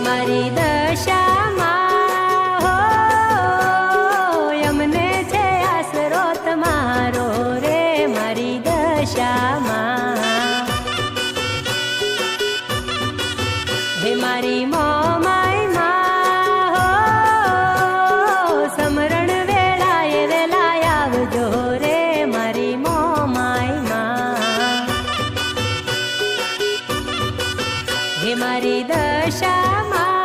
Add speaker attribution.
Speaker 1: મારી દશામાં હો અમને છે આસરો તમારો રે મારી દશામાં હે મારી મોમાઈ માં હો સમરણ વેળાએ વેલા આવજો રે મારી મોમાઈ માં હે મારી દશામાં